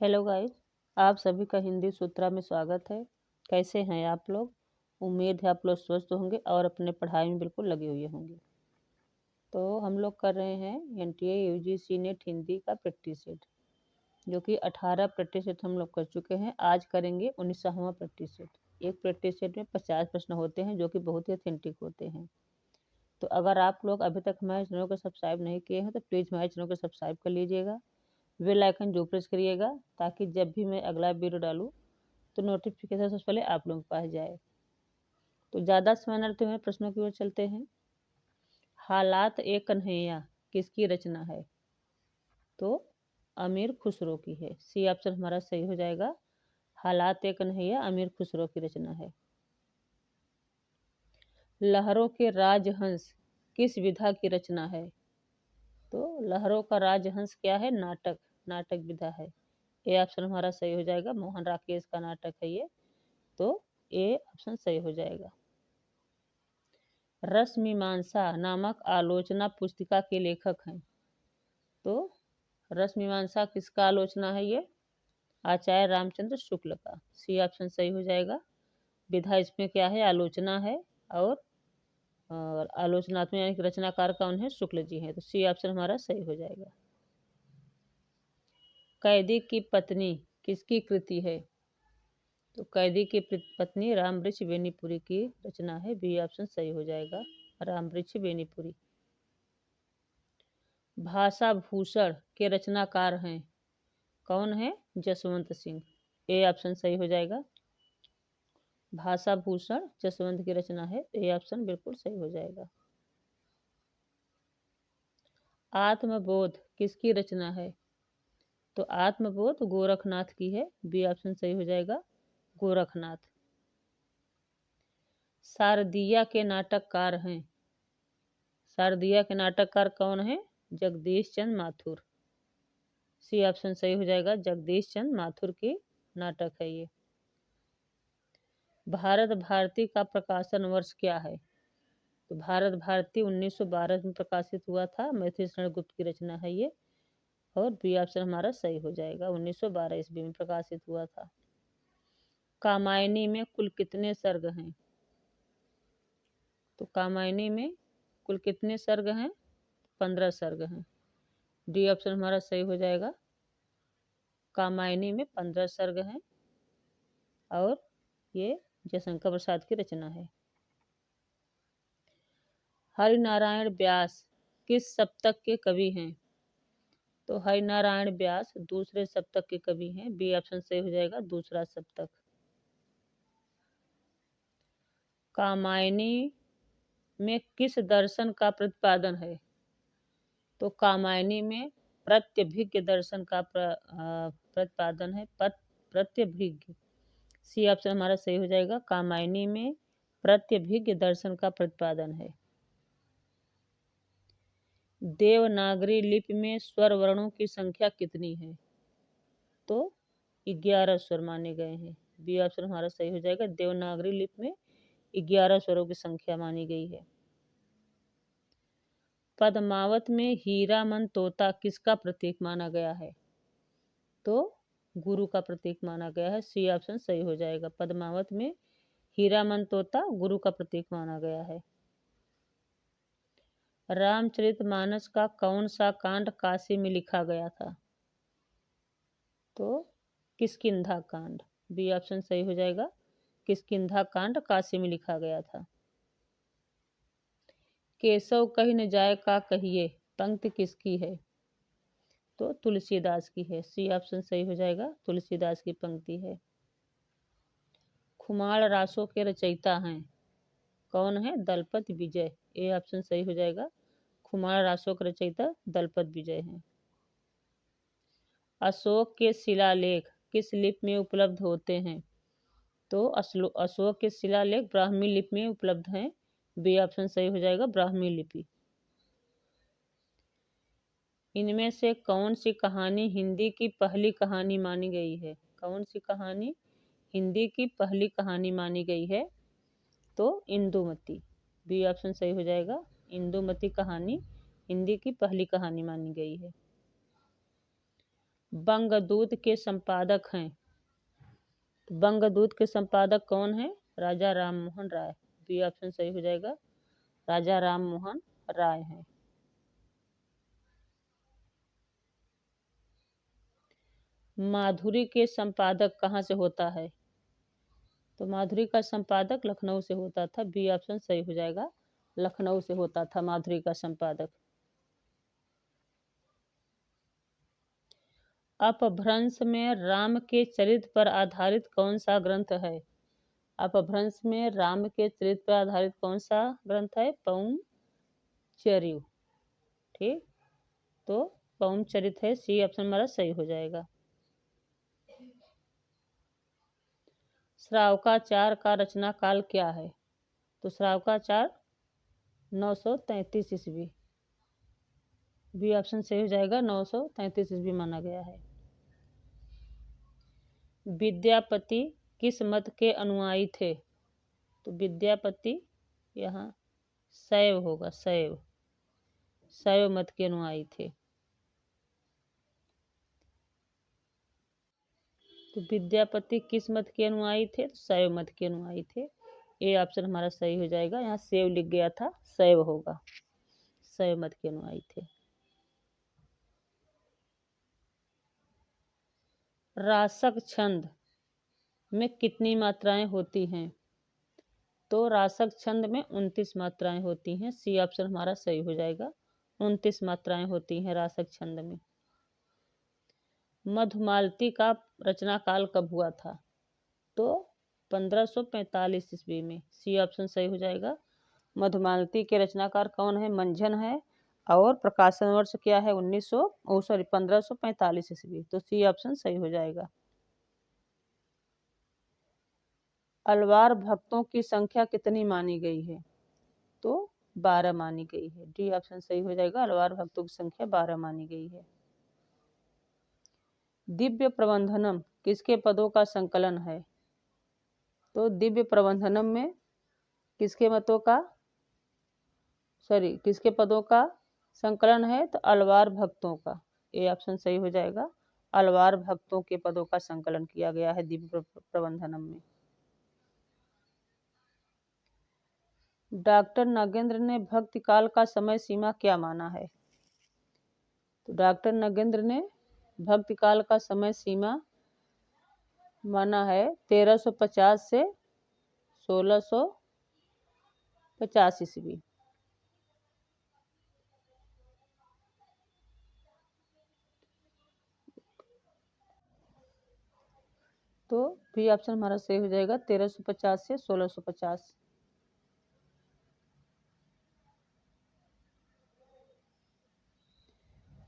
Hello guys. आप सभी का हिंदी सूत्रा में स्वागत है। कैसे हैं आप लोग? उम्मीद है आप लोग स्वस्थ होंगे और अपने पढ़ाई में बिल्कुल लगे हुए होंगे। तो हम लोग कर रहे हैं एनटीए यूजीसी नेट हिंदी का प्रैक्टिस सेट, जो कि 18 प्रैक्टिस सेट हम लोग कर चुके हैं। आज करेंगे 19वां प्रैक्टिस सेट। एक प्रैक्टिस सेट में 50 प्रश्न होते हैं, जो कि बहुत ही ऑथेंटिक होते हैं। तो अगर आप लोग अभी तक हमारे चैनल को सब्सक्राइब नहीं किए हैं तो प्लीज़ हमारे चैनल को सब्सक्राइब कर लीजिएगा। बेल आइकन जो प्रेस करिएगा, ताकि जब भी मैं अगला वीडियो डालूँ तो नोटिफिकेशन सबसे पहले आप लोगों के पास जाए। तो ज़्यादा समय न लेते हुए प्रश्नों की ओर चलते हैं। हालात ए कन्हैया किसकी रचना है? तो अमीर खुसरो की है। सी ऑप्शन हमारा सही हो जाएगा। हालात ए कन्हैया अमीर खुसरो की रचना है। लहरों के राजहंस किस विधा की रचना है? तो लहरों का राजहंस क्या है? नाटक। नाटक विधा है। ए ऑप्शन हमारा सही हो जाएगा। मोहन राकेश का नाटक है ये। तो ए ऑप्शन सही हो जाएगा। रसमीमांसा नामक आलोचना पुस्तिका के लेखक हैं। तो रसमीमांसा किसका आलोचना है ये? आचार्य रामचंद्र शुक्ल का। सी ऑप्शन सही हो जाएगा। विधा इसमें क्या है? आलोचना है। और आलोचनात्मक यानी कि रचनाकार कौन है? शुक्ल जी हैं। तो सी ऑप्शन हमारा सही हो जाएगा। कैदी की पत्नी किसकी कृति है? तो कैदी की पत्नी रामवृक्ष बेनीपुरी की रचना है। बी ऑप्शन सही हो जाएगा। रामवृक्ष बेनीपुरी। भाषा भूषण के रचनाकार हैं। कौन है? जसवंत सिंह। ए ऑप्शन सही हो जाएगा। भाषा भूषण जसवंत की रचना है। ए ऑप्शन बिल्कुल सही हो जाएगा। आत्मबोध किसकी रचना है? तो आत्मबोध गोरखनाथ की है। बी ऑप्शन सही हो जाएगा। गोरखनाथ। शारदिया के नाटककार हैं। शारदिया के नाटककार कौन है? जगदीश चंद्र माथुर। सी ऑप्शन सही हो जाएगा। जगदीश चंद्र माथुर की नाटक है ये। भारत भारती का प्रकाशन वर्ष क्या है? तो भारत भारती 1912 में प्रकाशित हुआ था। मैथिली शरण गुप्त की रचना है ये। और बी ऑप्शन हमारा सही हो जाएगा। 1912 ईस्वी में प्रकाशित हुआ था। कामायनी में कुल कितने सर्ग हैं? तो कामायनी में कुल कितने सर्ग हैं? 15 सर्ग हैं। डी ऑप्शन हमारा सही हो जाएगा। कामायनी में 15 सर्ग हैं। और ये जयशंकर प्रसाद की रचना है। हरिनारायण व्यास किस सप्तक के कवि हैं? तो हरिनारायण व्यास दूसरे सप्तक के कवि हैं। बी ऑप्शन सही हो जाएगा। दूसरा सप्तक। कामायनी में किस दर्शन का प्रतिपादन है? तो कामायनी में प्रत्यभिज्ञ दर्शन का प्रतिपादन है। प्रत्यभिज्ञ। सी ऑप्शन हमारा सही हो जाएगा। कामायनी में प्रत्यभिज्ञ दर्शन का प्रतिपादन है। देवनागरी लिपि में स्वर वर्णों की संख्या कितनी है? तो 11 स्वर माने गए हैं। बी ऑप्शन हमारा सही हो जाएगा। देवनागरी लिपि में 11 स्वरों की संख्या मानी गई है। पद्मावत में हीरामन तोता किसका प्रतीक माना गया है? तो गुरु का प्रतीक माना गया है। सी ऑप्शन सही हो जाएगा। पद्मावत में हीरामन तोता गुरु का प्रतीक माना गया है। रामचरितमानस का कौन सा कांड काशी में लिखा गया था? तो किष्किंधा कांड। बी ऑप्शन सही हो जाएगा। किष्किंधा कांड काशी में लिखा गया था। केशव कही न जाए का कहिए पंक्ति किसकी है? तो तुलसीदास की है। सी ऑप्शन सही हो जाएगा। तुलसीदास की पंक्ति है। खुमार रासों के रचयिता हैं। कौन है? दलपत विजय। ए ऑप्शन सही हो जाएगा। खुमार रासों के रचयिता दलपत विजय हैं। अशोक के शिलालेख किस लिपि में उपलब्ध होते हैं? तो अशोक के शिलालेख ब्राह्मी लिपि में उपलब्ध हैं। बी ऑप्शन सही हो जाएगा। ब्राह्मी लिपि। इनमें से कौन सी कहानी हिंदी की पहली कहानी मानी गई है? कौन सी कहानी हिंदी की पहली कहानी मानी गई है? तो इंदुमती। बी ऑप्शन सही हो जाएगा। इंदुमती कहानी हिंदी की पहली कहानी मानी गई है। बंगदूत के संपादक हैं। तो बंगदूत के संपादक कौन है? राजा राम मोहन राय। बी ऑप्शन सही हो जाएगा, राजा राम मोहन राय हैं। माधुरी के संपादक कहाँ से होता है? तो माधुरी का संपादक लखनऊ से होता था। बी ऑप्शन सही हो जाएगा, लखनऊ से होता था माधुरी का संपादक। अपभ्रंश में राम के चरित्र पर आधारित कौन सा ग्रंथ है? अपभ्रंश में राम के चरित्र पर आधारित कौन सा ग्रंथ है? पौंचर्य। ठीक, तो पौंचरित है। सी ऑप्शन हमारा सही हो जाएगा। श्रावकाचार का रचना काल क्या है? तो श्रावकाचार 933 ईस्वी। बी ऑप्शन सही हो जाएगा, 933 ईस्वी माना गया है। विद्यापति किस मत के अनुयायी थे? तो विद्यापति यहाँ शैव होगा, शैव मत के अनुयायी थे। तो विद्यापति किस मत के अनुयायी थे? तो शैव मत के अनुयायी थे। ए ऑप्शन हमारा सही हो जाएगा, यहाँ शैव लिख गया था, शैव होगा, शैव मत के अनुयायी थे। रासक छंद में कितनी मात्राएं होती हैं? तो रासक छंद में 29 मात्राएं होती हैं। सी ऑप्शन हमारा सही हो जाएगा, 29 मात्राएं होती हैं रासक छंद में। मधुमालती का रचना काल कब हुआ था? तो 1545 ईस्वी में। सी ऑप्शन सही हो जाएगा। मधुमालती के रचनाकार कौन है? मंझन है। और प्रकाशन वर्ष क्या है? 1545 ईस्वी। तो सी ऑप्शन सही हो जाएगा। अलवार भक्तों की संख्या कितनी मानी गई है? तो 12 मानी गई है। डी ऑप्शन सही हो जाएगा, अलवार भक्तों की संख्या 12 मानी गई है। दिव्य प्रबंधनम किसके पदों का संकलन है? तो दिव्य प्रबंधनम में किसके पदों का संकलन है? तो अलवार भक्तों का। ए ऑप्शन सही हो जाएगा, अलवार भक्तों के पदों का संकलन किया गया है दिव्य प्रबंधनम में। डॉक्टर नगेंद्र ने भक्ति काल का समय सीमा क्या माना है? तो डॉक्टर नगेंद्र ने भक्ति काल का समय सीमा माना है 1350 से 1650 ईस्वी। तो बी ऑप्शन हमारा सही हो जाएगा, 1350 से 1650।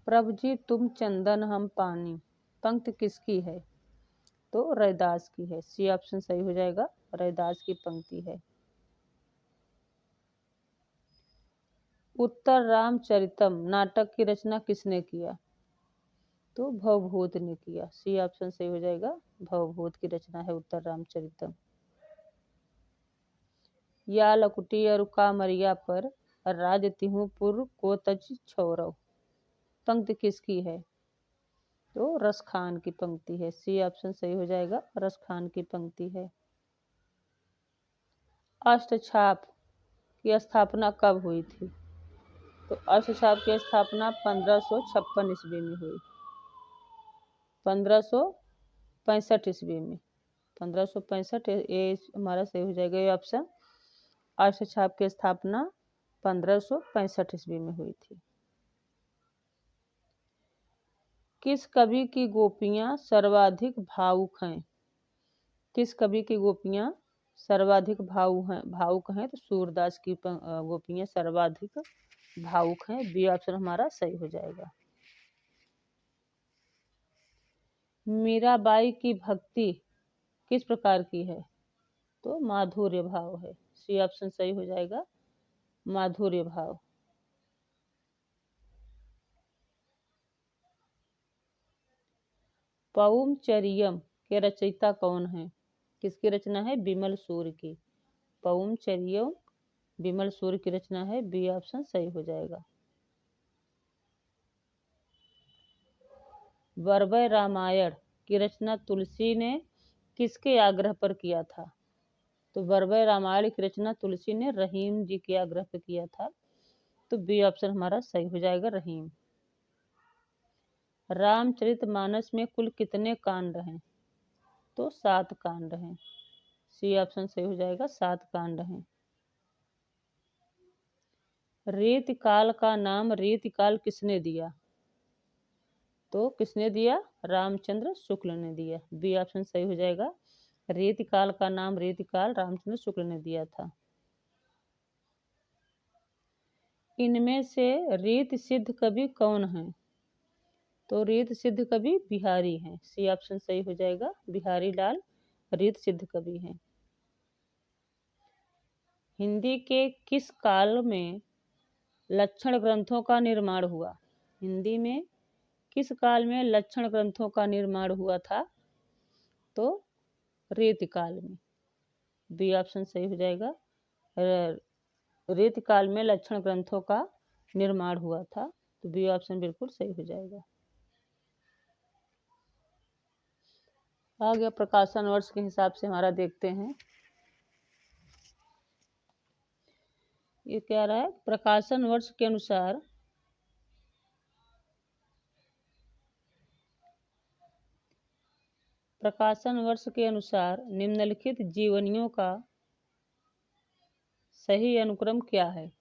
प्रभु जी तुम चंदन हम पानी पंक्ति किसकी है? तो रैदास की है। सी ऑप्शन सही हो जाएगा, रैदास की पंक्ति है। उत्तर रामचरितम नाटक की रचना किसने किया? तो भवभूत ने किया। सी ऑप्शन सही हो जाएगा, भवभूत की रचना है उत्तर रामचरितम। या लकुटी अरुका मरिया पर राज तिहुपुर को तज छोरव पंक्ति किसकी है? तो रस खान की पंक्ति है। सी ऑप्शन सही हो जाएगा, रस खान की पंक्ति है। अष्टछाप की स्थापना कब हुई थी? तो अष्टछाप की स्थापना 1556 ईस्वी में हुई। 1565 ईस्वी में, 1565 ये हमारा सही हो जाएगा ये ऑप्शन। अष्टछाप की स्थापना 1565 ईस्वी में हुई थी। किस कवि की गोपियां सर्वाधिक भावुक हैं? किस कवि की गोपियां सर्वाधिक भावुक हैं? तो सूरदास की गोपियां सर्वाधिक भावुक हैं। बी ऑप्शन हमारा सही हो जाएगा। मीराबाई की भक्ति किस प्रकार की है? तो माधुर्य भाव है। सी ऑप्शन सही हो जाएगा, माधुर्य भाव। पौंचरियम के रचयिता कौन है? किसकी रचना है? विमल सूर्य की। पौंचरियम विमल सूर्य की रचना है। बी ऑप्शन सही हो जाएगा। वरवय रामायण की रचना तुलसी ने किसके आग्रह पर किया था? तो वरवय रामायण की रचना तुलसी ने रहीम जी के आग्रह पर किया था। तो बी ऑप्शन हमारा सही हो जाएगा, रहीम। रामचरितमानस में कुल कितने कांड हैं? तो 7 कांड हैं। सी ऑप्शन सही हो जाएगा, 7 कांड हैं। रीतिकाल का नाम रीतिकाल किसने दिया? तो किसने दिया? रामचंद्र शुक्ल ने दिया। बी ऑप्शन सही हो जाएगा, रीतिकाल का नाम रीतिकाल रामचंद्र शुक्ल ने दिया था। इनमें से रीत सिद्ध कवि कौन है? तो रीत सिद्ध कवि बिहारी हैं। सी ऑप्शन सही हो जाएगा, बिहारी लाल रीत सिद्ध कवि हैं। हिंदी के किस काल में लक्षण ग्रंथों का निर्माण हुआ? हिंदी में किस काल में लक्षण ग्रंथों का निर्माण हुआ था? तो रीतिकाल में। बी ऑप्शन सही हो जाएगा, रीतिकाल में लक्षण ग्रंथों का निर्माण हुआ था। तो बी ऑप्शन बिल्कुल सही हो जाएगा। आ गया प्रकाशन वर्ष के हिसाब से हमारा, देखते हैं ये क्या रहा है। प्रकाशन वर्ष के अनुसार निम्नलिखित जीवनियों का सही अनुक्रम क्या है?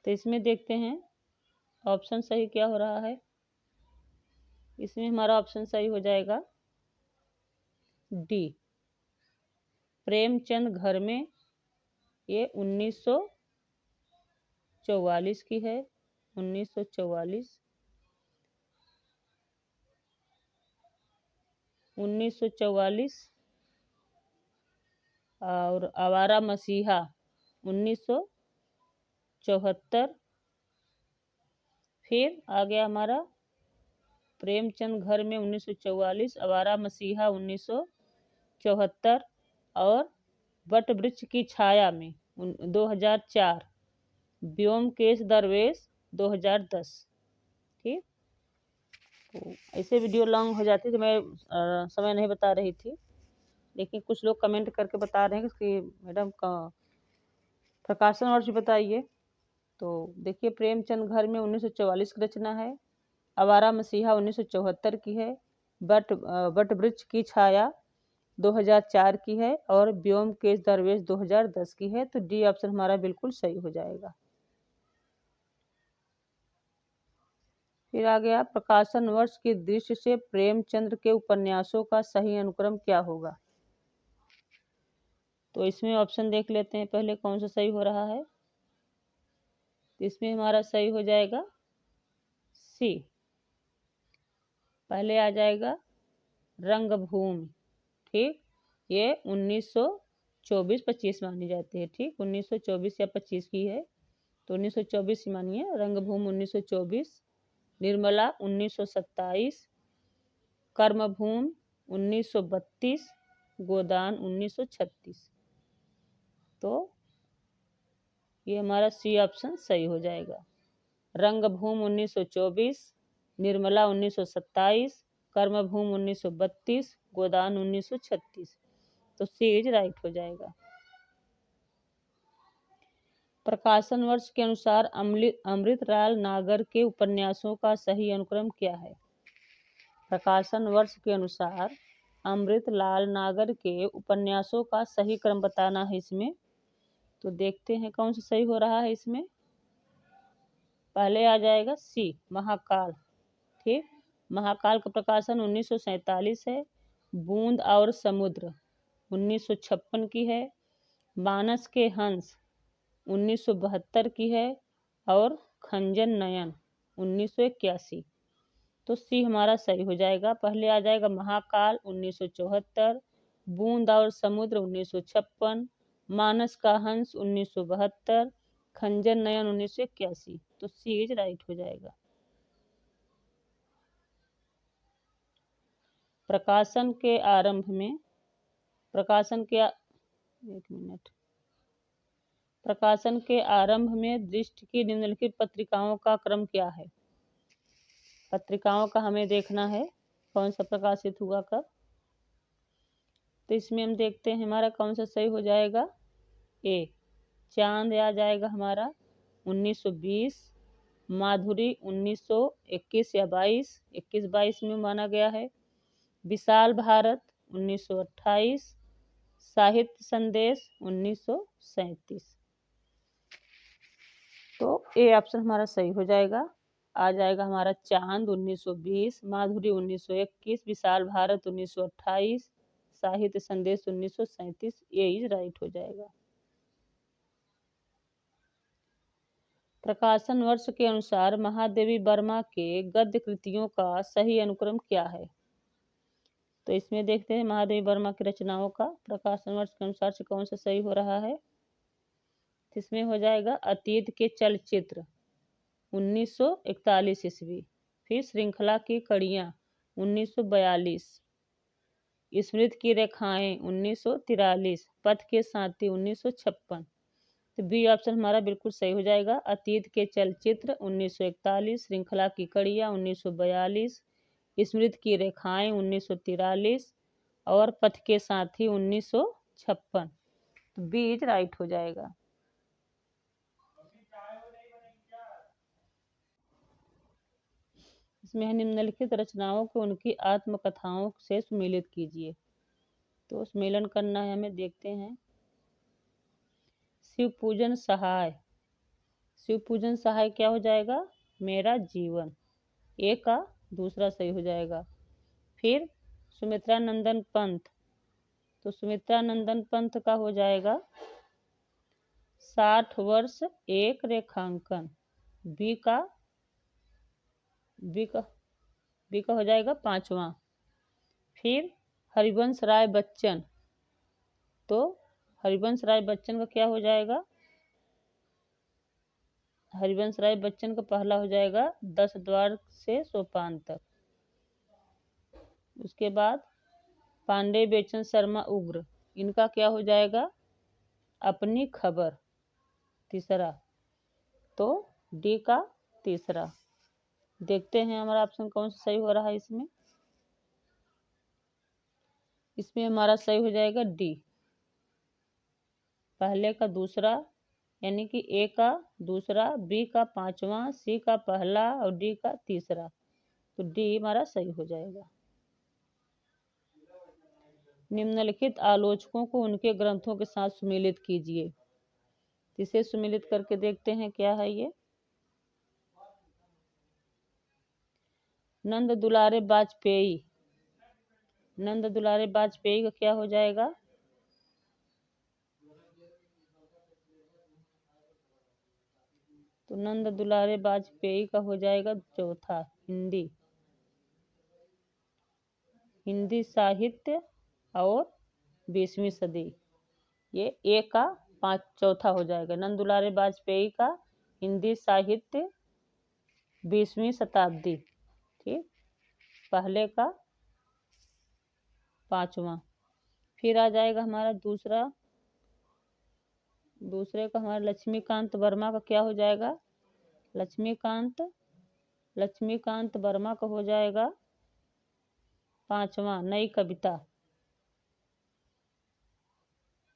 तो इसमें देखते हैं ऑप्शन सही क्या हो रहा है। इसमें हमारा ऑप्शन सही हो जाएगा डी, प्रेमचंद घर में। ये 1944 की है, 1944। 1944 और आवारा मसीहा 1974। फिर आ गया हमारा प्रेमचंद घर में 1944, आवारा मसीहा 1974 और वट वृक्ष की छाया में 2004, व्योमकेश दरवेश 2010। ठीक, तो ऐसे वीडियो लॉन्ग हो जाती तो मैं समय नहीं बता रही थी, लेकिन कुछ लोग कमेंट करके बता रहे हैं कि मैडम का प्रकाशन वर्ष बताइए। तो देखिए, प्रेमचंद घर में 1944 की रचना है, आवारा मसीहा 1974 की है, वट वृक्ष की छाया 2004 की है और व्योमकेश दरवेश 2010 की है। तो डी ऑप्शन हमारा बिल्कुल सही हो जाएगा। फिर आ गया प्रकाशन वर्ष की दृष्टि से प्रेमचंद के उपन्यासों का सही अनुक्रम क्या होगा? तो इसमें ऑप्शन देख लेते हैं पहले कौन सा सही हो रहा है। तो इसमें हमारा सही हो जाएगा सी, पहले आ जाएगा रंगभूमि। ठीक, ये 1924-25 मानी जाती है। ठीक, 1924 या 25 की है, तो 1924 ही मानिए। रंगभूमि 1924, निर्मला 1927, कर्मभूमि 1932, गोदान 1936। तो ये हमारा सी ऑप्शन सही हो जाएगा। रंगभूमि 1924, निर्मला 1927, कर्मभूमि 1932, गोदान 1936। तो सी इज राइट हो जाएगा। प्रकाशन वर्ष के अनुसार अमृतलाल नागर के उपन्यासों का सही अनुक्रम क्या है? प्रकाशन वर्ष के अनुसार अमृतलाल नागर के उपन्यासों का सही क्रम बताना है इसमें। तो देखते हैं कौन सा सही हो रहा है इसमें। पहले आ जाएगा सी, महाकाल। ठीक, महाकाल का प्रकाशन 1947 है। बूंद और समुद्र 1956 की है। मानस के हंस 1972 की है और खंजन नयन 1981। तो सी हमारा सही हो जाएगा। पहले आ जाएगा महाकाल 1974, बूंद और समुद्र 1956, मानस का हंस 1972, खंजन नयन 1981। तो सी इज राइट हो जाएगा। प्रकाशन के आरंभ में, एक मिनट, प्रकाशन के आरंभ में दृष्टि की निम्नलिखित पत्रिकाओं का क्रम क्या है? पत्रिकाओं का हमें देखना है कौन सा प्रकाशित हुआ कब। तो इसमें हम देखते हैं हमारा कौन सा सही हो जाएगा। ए, चांद आ जाएगा हमारा 1920, माधुरी 1921 या 21-22 में माना गया है। विशाल भारत 1928, साहित्य संदेश 1937। तो ए ऑप्शन हमारा सही हो जाएगा। आ जाएगा हमारा चांद 1920, माधुरी 1921, विशाल भारत 1928, साहित्य संदेश 1937। ए इज राइट हो जाएगा। प्रकाशन वर्ष के अनुसार महादेवी वर्मा के गद्य कृतियों का सही अनुक्रम क्या है? तो इसमें देखते हैं महादेवी वर्मा की रचनाओं का प्रकाशन वर्ष के अनुसार से कौन सा सही हो रहा है। इसमें हो जाएगा अतीत के चलचित्र 1941 ईस्वी, फिर श्रृंखला की कड़ियाँ 1942, स्मृति की रेखाएं 1943, पथ के साथी 1956। तो बी ऑप्शन हमारा बिल्कुल सही हो जाएगा। अतीत के चलचित्र 1941, श्रृंखला की कड़ियाँ 1942, स्मृति की रेखाएं 1943 और पथ के साथी 1956। तो बी इज राइट हो जाएगा। इसमें निम्नलिखित रचनाओं को उनकी आत्मकथाओं से सुमेलित कीजिए। तो सम्मेलन करना है हमें, देखते हैं। शिव पूजन सहाय, शिव पूजन सहाय क्या हो जाएगा? मेरा जीवन, ए का दूसरा सही हो जाएगा। फिर सुमित्रा नंदन पंथ, तो सुमित्रा नंदन पंथ का हो जाएगा 60 वर्ष एक रेखांकन, बी का हो जाएगा 5वां। फिर हरिवंश राय बच्चन, तो हरिवंश राय बच्चन का क्या हो जाएगा? हरिवंश राय बच्चन का पहला हो जाएगा 10 द्वार से सोपान तक। उसके बाद पांडे बेचन शर्मा उग्र, इनका क्या हो जाएगा? अपनी खबर, तीसरा। तो डी का तीसरा। देखते हैं हमारा ऑप्शन कौन सा सही हो रहा है। इसमें हमारा सही हो जाएगा डी, पहले का दूसरा, यानी कि ए का दूसरा, बी का 5वां, सी का पहला और डी का तीसरा। तो डी हमारा सही हो जाएगा। निम्नलिखित आलोचकों को उनके ग्रंथों के साथ सुमेलित कीजिए। इसे सुमेलित करके देखते हैं क्या है ये। नंद दुलारे वाजपेयी, नंद दुलारे वाजपेयी का क्या हो जाएगा? तो नंद दुलारे वाजपेयी का हो जाएगा चौथा, हिंदी साहित्य और 20वीं सदी। ये ए का चौथा हो जाएगा। नंद दुलारे वाजपेयी का हिंदी साहित्य 20वीं शताब्दी, ठीक, पहले का 5वां। फिर आ जाएगा हमारा दूसरे का हमारा लक्ष्मीकांत वर्मा का क्या हो जाएगा? लक्ष्मीकांत वर्मा का हो जाएगा 5वां, नई कविता।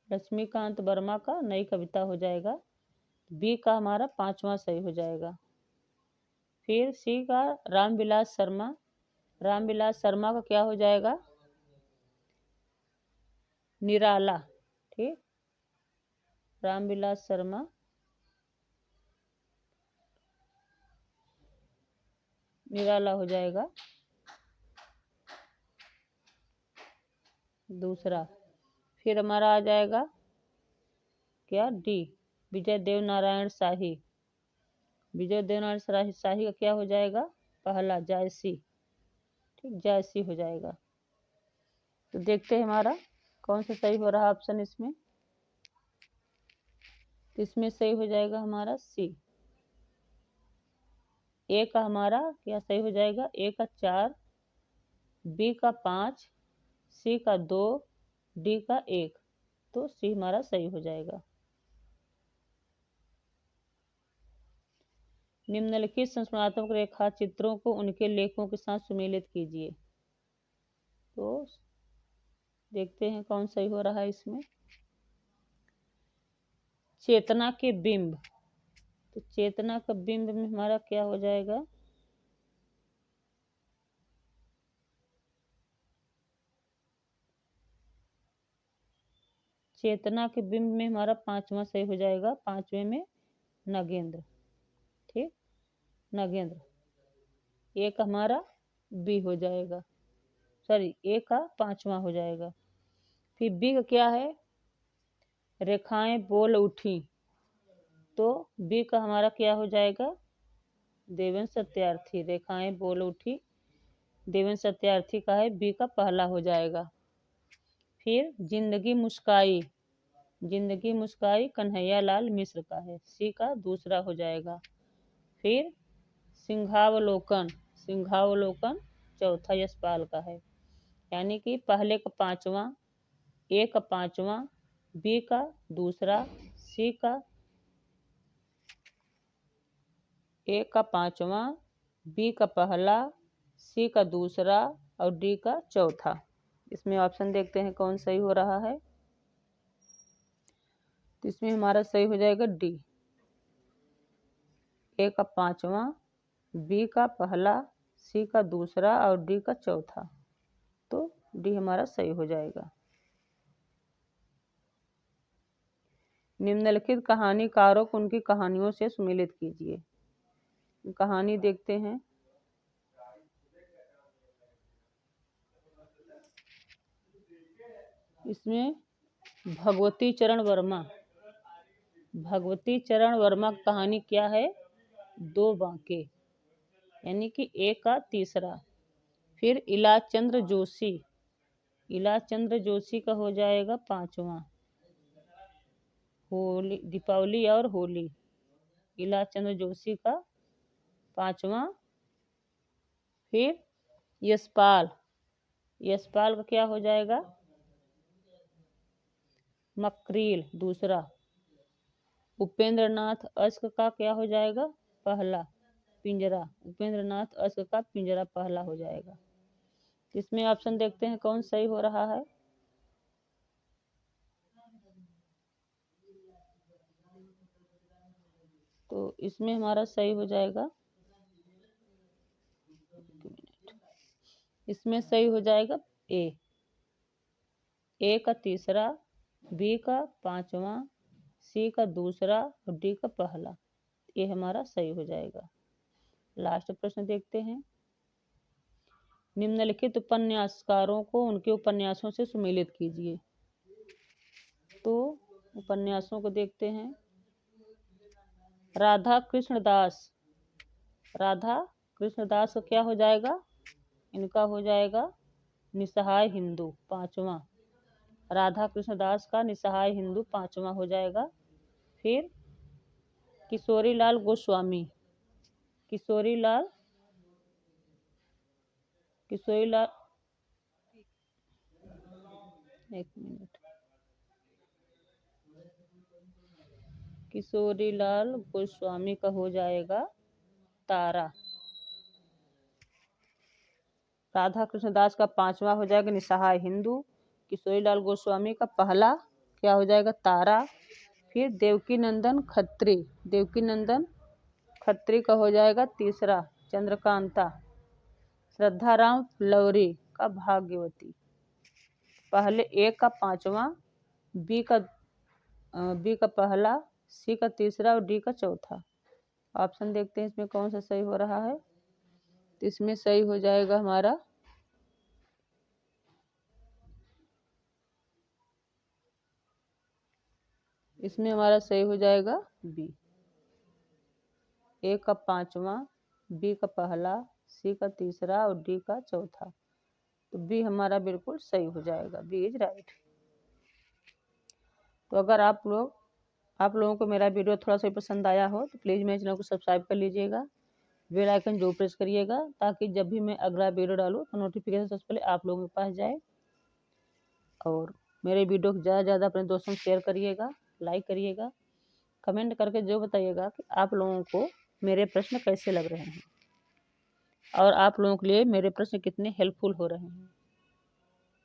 लक्ष्मीकांत वर्मा का नई कविता हो जाएगा। बी का हमारा 5वां सही हो जाएगा। फिर सी का रामविलास शर्मा, रामविलास शर्मा का क्या हो जाएगा? निराला, ठीक, रामविलास शर्मा निराला हो जाएगा दूसरा। फिर हमारा आ जाएगा क्या? डी, विजय देव नारायण शाही, विजय देव नारायण शाही का क्या हो जाएगा? पहला, जायसी, ठीक, जायसी हो जाएगा। तो देखते हैं हमारा कौन सा सही हो रहा ऑप्शन इसमें। इसमें सही हो जाएगा हमारा सी, ए का हमारा क्या सही हो जाएगा? ए का 4, बी का 5, सी का 2, डी का 1। तो सी हमारा सही हो जाएगा। निम्नलिखित संस्मरणात्मक रेखा चित्रों को उनके लेखों के साथ सुमेलित कीजिए। तो देखते हैं कौन सही हो रहा है इसमें। चेतना के बिंब, तो चेतना का बिंब में हमारा क्या हो जाएगा, चेतना के बिंब में हमारा 5वां सही हो जाएगा। 5वें में नगेंद्र, ठीक, नगेंद्र। एक हमारा बी हो जाएगा, सॉरी ए का 5वां हो जाएगा। फिर बी का क्या है, रेखाएं बोल उठी, तो बी का हमारा क्या हो जाएगा, देवेंद्र सत्यार्थी। रेखाएं बोल उठी देवेंद्र सत्यार्थी का है, बी का पहला हो जाएगा। फिर जिंदगी मुस्काई, जिंदगी मुस्काई कन्हैया लाल मिश्र का है, सी का दूसरा हो जाएगा। फिर सिंहावलोकन, सिंहावलोकन चौथा यशपाल का है, यानी कि पहले का 5वां, ए का 5वां, बी का दूसरा, सी का ए का 5वां, बी का पहला, सी का दूसरा और डी का चौथा। इसमें ऑप्शन देखते हैं कौन सही हो रहा है। तो इसमें हमारा सही हो जाएगा डी, ए का 5वां, बी का पहला, सी का दूसरा और डी का चौथा। तो डी हमारा सही हो जाएगा। निम्नलिखित कहानीकारों को उनकी कहानियों से सुमेलित कीजिए। कहानी देखते हैं। इसमें भगवती चरण वर्मा, भगवती चरण वर्मा की कहानी क्या है, दो बांके, यानी कि ए का तीसरा। फिर इलाचंद्र जोशी, इलाचंद्र जोशी का हो जाएगा 5वां, होली, दीपावली और होली, इलाचंद्र जोशी का 5वां। फिर यशपाल, यशपाल का क्या हो जाएगा, मकरील दूसरा। उपेंद्र नाथ अश्क का क्या हो जाएगा, पहला, पिंजरा, उपेंद्र नाथ अश्क का पिंजरा पहला हो जाएगा। इसमें ऑप्शन देखते हैं कौन सही हो रहा है। तो इसमें हमारा सही हो जाएगा, इसमें सही हो जाएगा ए, ए का तीसरा, बी का 5वां, सी का दूसरा और डी का पहला। ये हमारा सही हो जाएगा। लास्ट प्रश्न देखते हैं। निम्नलिखित उपन्यासकारों को उनके उपन्यासों से सुमेलित कीजिए। तो उपन्यासों को देखते हैं। राधा कृष्णदास, राधा कृष्णदास का क्या हो जाएगा, इनका हो जाएगा निसहाय हिंदू 5वां, राधा कृष्णदास का निसहाय हिंदू 5वां हो जाएगा। फिर किशोरीलाल गोस्वामी, किशोरीलाल, किशोरीलाल, एक मिनट, किशोरीलाल गोस्वामी का हो जाएगा तारा। राधा कृष्णदास का 5वां हो जाएगा निसहाय हिंदू, किशोरीलाल गोस्वामी का पहला क्या हो जाएगा, तारा। फिर देवकी नंदन खत्री, देवकी नंदन खत्री का हो जाएगा तीसरा, चंद्रकांता। श्रद्धाराम लवरी का भाग्यवती, पहले ए का 5वां, बी का पहला, सी का तीसरा और डी का चौथा। ऑप्शन देखते हैं इसमें कौन सा सही हो रहा है। तो इसमें सही हो जाएगा हमारा इसमें हमारा सही हो जाएगा बी, ए का 5वां, बी का पहला, सी का तीसरा और डी का चौथा। तो बी हमारा बिल्कुल सही हो जाएगा, बी इज राइट। तो अगर आप लोगों को मेरा वीडियो थोड़ा सा पसंद आया हो तो प्लीज़ मेरे चैनल को सब्सक्राइब कर लीजिएगा, बेल आइकन जो प्रेस करिएगा, ताकि जब भी मैं अगला वीडियो डालूँ तो नोटिफिकेशन सबसे पहले आप लोगों के पास जाए। और मेरे वीडियो को ज़्यादा से ज़्यादा अपने दोस्तों को शेयर करिएगा, लाइक करिएगा, कमेंट करके जो बताइएगा कि आप लोगों को मेरे प्रश्न कैसे लग रहे हैं और आप लोगों के लिए मेरे प्रश्न कितने हेल्पफुल हो रहे हैं।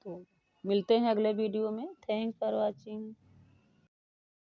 तो मिलते हैं अगले वीडियो में। Thanks for watching.